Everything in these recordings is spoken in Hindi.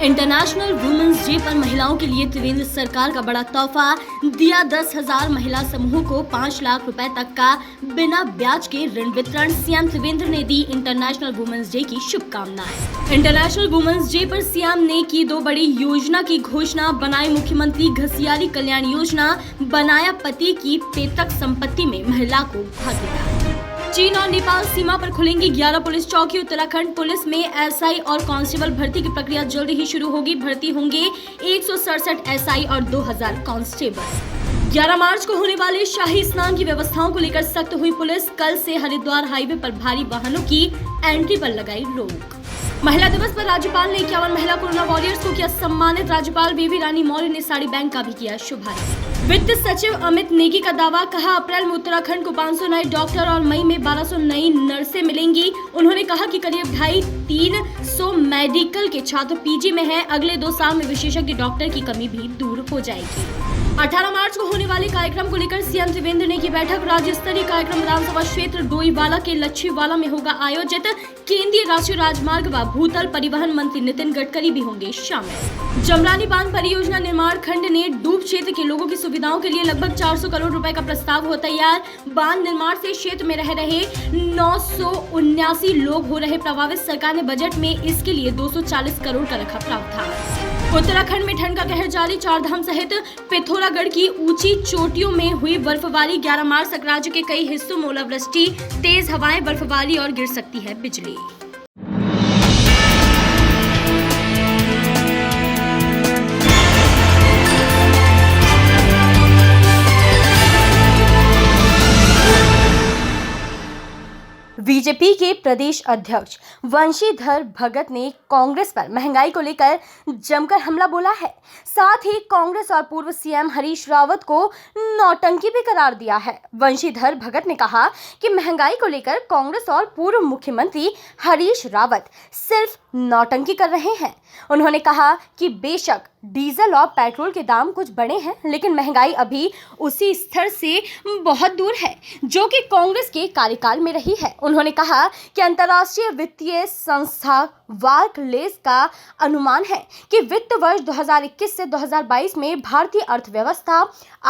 इंटरनेशनल वुमेन्स डे पर महिलाओं के लिए त्रिवेंद्र सरकार का बड़ा तोहफा दिया। 10,000 महिला समूहों को 5 लाख रुपए तक का बिना ब्याज के ऋण वितरण। सीएम त्रिवेंद्र ने दी इंटरनेशनल वुमेन्स डे की शुभकामनाएं। इंटरनेशनल वुमेन्स डे पर सीएम ने की 2 बड़ी योजना की घोषणा। बनाई मुख्यमंत्री घसियाली कल्याण योजना, बनाया पति की पैतृक संपत्ति में महिला को भागीदार। चीन और नेपाल सीमा पर खुलेंगी 11 पुलिस चौकी। उत्तराखंड पुलिस में एसआई और कांस्टेबल भर्ती की प्रक्रिया जल्द ही शुरू होगी। भर्ती होंगे 167 एसआई और 2000 कांस्टेबल। 11 मार्च को होने वाले शाही स्नान की व्यवस्थाओं को लेकर सख्त हुई पुलिस। कल से हरिद्वार हाईवे पर भारी वाहनों की एंट्री पर लगाई रोक। महिला दिवस पर राज्यपाल ने 51 महिला कोरोना वॉरियर्स को किया सम्मानित। राज्यपाल बेबी रानी मौर्य ने साड़ी बैंक का भी किया शुभारंभ। वित्त सचिव अमित नेगी का दावा, कहा अप्रैल में उत्तराखंड को 500 नए डॉक्टर और मई में 1200 नई नर्सें मिलेंगी। उन्होंने कहा कि करीब 250-300 मेडिकल के छात्र पीजी में हैं। अगले 2 साल में विशेषज्ञ डॉक्टर की कमी भी दूर हो जाएगी। 18 मार्च को होने वाले कार्यक्रम को लेकर सीएम त्रिवेंद्र ने की बैठक। राज्य स्तरीय कार्यक्रम विधानसभा क्षेत्र डोईवाला के लच्छीवाला में होगा आयोजित। केंद्रीय राष्ट्रीय राजमार्ग व भूतल परिवहन मंत्री नितिन गडकरी भी होंगे शामिल। जमरानी बांध परियोजना निर्माण खंड ने डूब क्षेत्र के लोगों की सुविधाओं के लिए लगभग 400 करोड़ रुपए का प्रस्ताव हो तैयार। बांध निर्माण से क्षेत्र में रह रहे 979 लोग हो रहे प्रभावित। सरकार ने बजट में इसके लिए 240 करोड़ का रखा प्रावधान। उत्तराखंड में ठंड का कहर जारी। चारधाम सहित पिथौरागढ़ की ऊंची चोटियों में हुई बर्फबारी। 11 मार्च तक राज्य के कई हिस्सों में ओलावृष्टि, तेज हवाएं, बर्फबारी और गिर सकती है बिजली। बीजेपी के प्रदेश अध्यक्ष वंशीधर भगत ने कांग्रेस पर महंगाई को लेकर जमकर हमला बोला है। साथ ही कांग्रेस और पूर्व सीएम हरीश रावत को नौटंकी भी करार दिया है। वंशीधर भगत ने कहा कि महंगाई को लेकर कांग्रेस और पूर्व मुख्यमंत्री हरीश रावत सिर्फ नौटंकी कर रहे हैं। उन्होंने कहा कि बेशक डीजल और पेट्रोल के दाम कुछ बढ़े हैं, लेकिन महंगाई अभी उसी स्तर से बहुत दूर है जो कि कांग्रेस के कार्यकाल में रही है। उन्होंने कहा कि अंतर्राष्ट्रीय वित्तीय संस्था बार्कलेज का अनुमान है कि वित्त वर्ष 2021 से 2022 में भारतीय अर्थव्यवस्था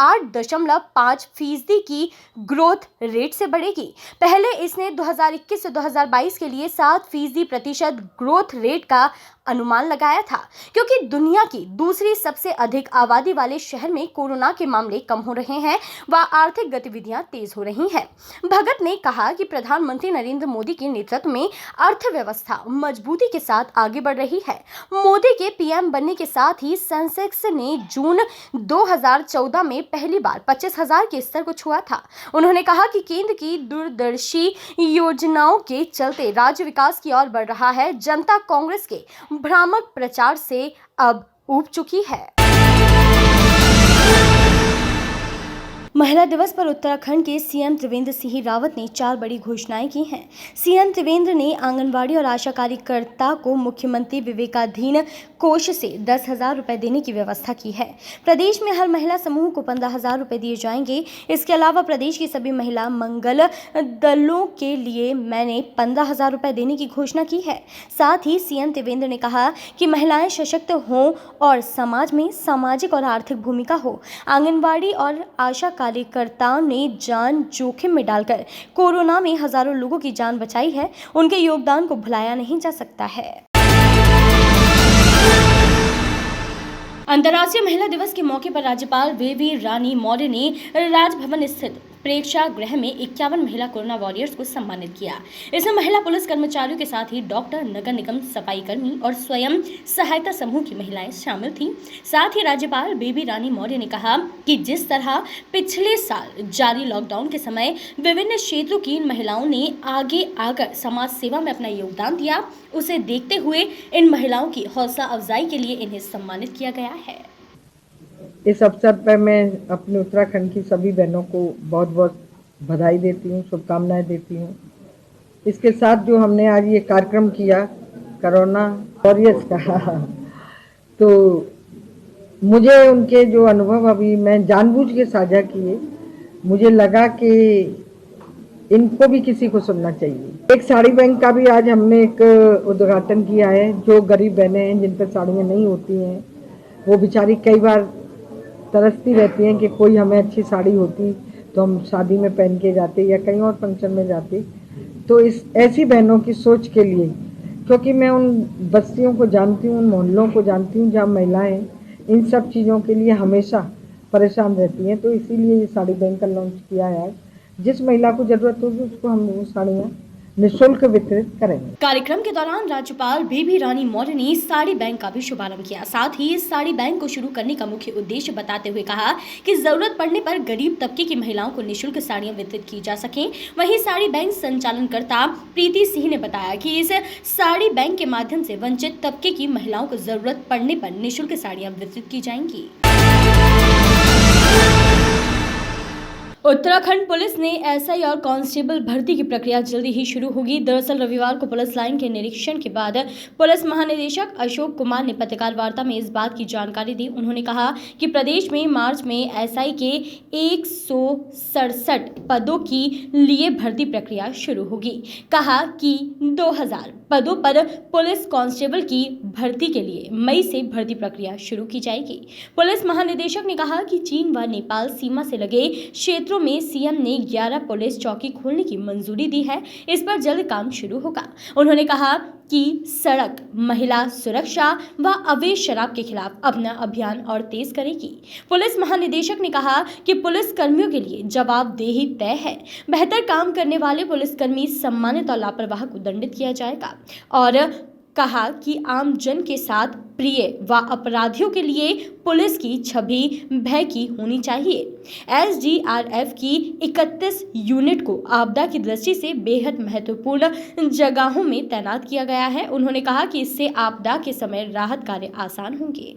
8.5% की ग्रोथ रेट से बढ़ेगी। पहले इसने 2021 से 2022 के लिए 7% ग्रोथ रेट का अनुमान लगाया था, क्योंकि दुनिया की दूसरी सबसे अधिक आबादी वाले शहर में कोरोना के मामले कम हो रहे हैं व आर्थिक गतिविधियां तेज हो रही हैं। भगत ने कहा कि प्रधानमंत्री नरेंद्र मोदी के नेतृत्व में अर्थव्यवस्था मजबूती के साथ आगे बढ़ रही है। मोदी के पीएम बनने के साथ ही सेंसेक्स ने जून 2014 में पहली बार 25,000 के स्तर को छुआ था। उन्होंने कहा कि केंद्र की दूरदर्शी योजनाओं के चलते राज्य विकास की ओर बढ़ रहा है। जनता कांग्रेस के भ्रामक प्रचार से अब ऊब चुकी है। महिला दिवस पर उत्तराखंड के सीएम त्रिवेंद्र सिंह रावत ने 4 बड़ी घोषणाएं की हैं। सीएम त्रिवेंद्र ने आंगनवाड़ी और आशा कार्यकर्ता को मुख्यमंत्री विवेकाधीन कोष से 10,000 रुपए देने की व्यवस्था की है। प्रदेश में हर महिला समूह को 15,000 रुपए दिए जाएंगे। इसके अलावा प्रदेश की सभी महिला मंगल दलों के लिए मैंने 15,000 रुपए देने की घोषणा की है। साथ ही सीएम त्रिवेंद्र ने कहा कि महिलाएं सशक्त हों और समाज में सामाजिक और आर्थिक भूमिका हो। आंगनवाड़ी और आशा कार्यकर्ताओं ने जान जोखिम में डालकर कोरोना में हजारों लोगों की जान बचाई है। उनके योगदान को भुलाया नहीं जा सकता है। अंतर्राष्ट्रीय महिला दिवस के मौके पर राज्यपाल बेबी रानी मौर्य ने राजभवन स्थित प्रेक्षागृह में 51 महिला कोरोना वॉरियर्स को सम्मानित किया। इसमें महिला पुलिस कर्मचारियों के साथ ही डॉक्टर, नगर निगम सफाई कर्मी और स्वयं सहायता समूह की महिलाएं शामिल थीं। साथ ही राज्यपाल बेबी रानी मौर्य ने कहा कि जिस तरह पिछले साल जारी लॉकडाउन के समय विभिन्न क्षेत्रों की महिलाओं ने आगे आकर समाज सेवा में अपना योगदान दिया, उसे देखते हुए इन महिलाओं की हौसला अफजाई के लिए इन्हें सम्मानित किया गया है। इस अवसर पर मैं अपने उत्तराखंड की सभी बहनों को बहुत बहुत बधाई देती हूँ, शुभकामनाएं देती हूँ। इसके साथ जो हमने आज ये कार्यक्रम किया कोरोना वॉरियर्स का, तो मुझे उनके जो अनुभव अभी मैं जानबूझ के साझा किए, मुझे लगा कि इनको भी किसी को सुनना चाहिए। एक साड़ी बैंक का भी आज हमने एक उद्घाटन किया है। जो गरीब बहनें हैं जिन पर साड़ियाँ नहीं होती हैं, वो बेचारी कई बार तरसती रहती हैं कि कोई हमें अच्छी साड़ी होती तो हम शादी में पहन के जाते या कहीं और फंक्शन में जाते। तो इस ऐसी बहनों की सोच के लिए, क्योंकि मैं उन बस्तियों को जानती हूँ, उन मोहल्लों को जानती हूँ जहाँ महिलाएं इन सब चीज़ों के लिए हमेशा परेशान रहती हैं, तो इसीलिए ये साड़ी बैंक का लॉन्च किया है। जिस महिला को जरूरत होगी उसको हम वो साड़ियाँ निःशुल्क वितरित करेंगे। कार्यक्रम के दौरान राज्यपाल बेबी रानी मौर्य ने साड़ी बैंक का भी शुभारंभ किया। साथ ही इस साड़ी बैंक को शुरू करने का मुख्य उद्देश्य बताते हुए कहा कि जरूरत पड़ने पर गरीब तबके की महिलाओं को निःशुल्क साड़ियां वितरित की जा सकें। वहीं साड़ी बैंक संचालनकर्ता प्रीति सिंह ने बताया कि इस साड़ी बैंक के माध्यम से वंचित तबके की महिलाओं को जरूरत पड़ने पर निःशुल्क साड़ियां वितरित की जाएंगी। उत्तराखंड पुलिस ने एसआई और कांस्टेबल भर्ती की प्रक्रिया जल्दी ही शुरू होगी। दरअसल रविवार को पुलिस लाइन के निरीक्षण के बाद पुलिस महानिदेशक अशोक कुमार ने पत्रकार वार्ता में इस बात की जानकारी दी। उन्होंने कहा कि प्रदेश में मार्च में एसआई के 167 पदों की लिए भर्ती प्रक्रिया शुरू होगी। कहा कि 2000 पदों पर पुलिस कांस्टेबल की भर्ती के लिए मई से भर्ती प्रक्रिया शुरू की जाएगी। पुलिस महानिदेशक ने कहा कि चीन व नेपाल सीमा से लगे क्षेत्रों में सीएम ने 11 पुलिस चौकी खोलने की मंजूरी दी है। इस पर जल्द काम शुरू होगा। उन्होंने कहा कि सड़क, महिला सुरक्षा व अवैध शराब के खिलाफ अपना अभियान और तेज करेगी। पुलिस महानिदेशक ने कहा कि पुलिस कर्मियों के लिए जवाबदेही तय है। बेहतर काम करने वाले पुलिसकर्मी सम्मानित और लापरवाह को दंडित किया जाएगा और कहा कि आम जन के साथ प्रिय व अपराधियों के लिए पुलिस की छवि भय की होनी चाहिए। एसडीआरएफ की 31 यूनिट को आपदा की दृष्टि से बेहद महत्वपूर्ण जगहों में तैनात किया गया है। उन्होंने कहा कि इससे आपदा के समय राहत कार्य आसान होंगे।